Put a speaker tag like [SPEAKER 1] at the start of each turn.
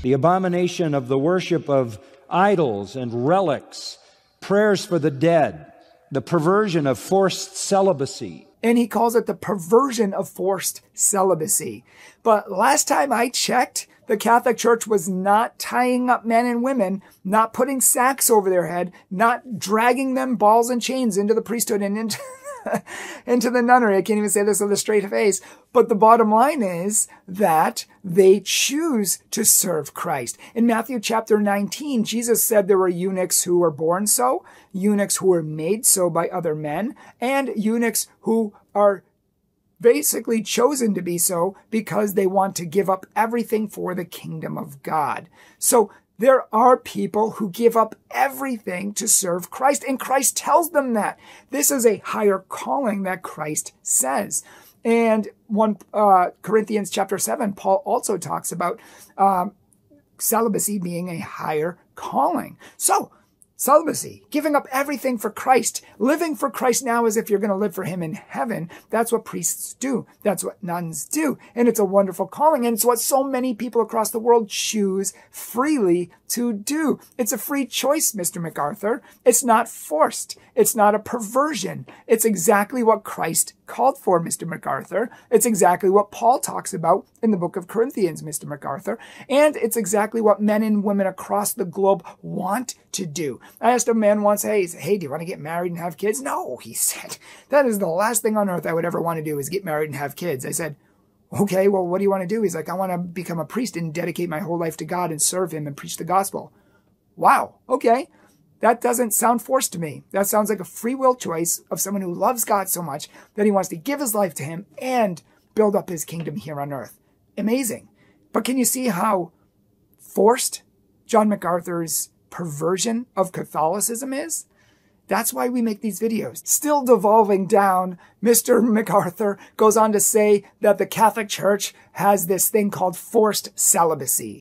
[SPEAKER 1] the abomination of the worship of idols and relics, prayers for the dead, the perversion of forced celibacy.
[SPEAKER 2] And he calls it the perversion of forced celibacy. But last time I checked, the Catholic Church was not tying up men and women, not putting sacks over their head, not dragging them balls and chains into the priesthood and into into the nunnery. I can't even say this with a straight face. But the bottom line is that they choose to serve Christ. In Matthew chapter 19, Jesus said there were eunuchs who were born so, eunuchs who were made so by other men, and eunuchs who are basically chosen to be so because they want to give up everything for the kingdom of God. So there are people who give up everything to serve Christ, and Christ tells them that. This is a higher calling that Christ says. And 1 Corinthians chapter 7, Paul also talks about celibacy being a higher calling. So, celibacy, giving up everything for Christ, living for Christ now as if you're going to live for him in heaven. That's what priests do. That's what nuns do. And it's a wonderful calling. And it's what so many people across the world choose freely to do. It's a free choice, Mr. McArthur. It's not forced. It's not a perversion. It's exactly what Christ called for, Mr. McArthur. It's exactly what Paul talks about in the book of Corinthians, Mr. McArthur. And it's exactly what men and women across the globe want to do. I asked a man once, hey, do you want to get married and have kids? No, he said. That is the last thing on earth I would ever want to do is get married and have kids. I said, okay, well, what do you want to do? He's like, I want to become a priest and dedicate my whole life to God and serve him and preach the gospel. Wow, okay. That doesn't sound forced to me. That sounds like a free will choice of someone who loves God so much that he wants to give his life to him and build up his kingdom here on earth. Amazing. But can you see how forced John McArthur's perversion of Catholicism is? That's why we make these videos. Still devolving down, Mr. McArthur goes on to say that the Catholic Church has this thing called forced celibacy.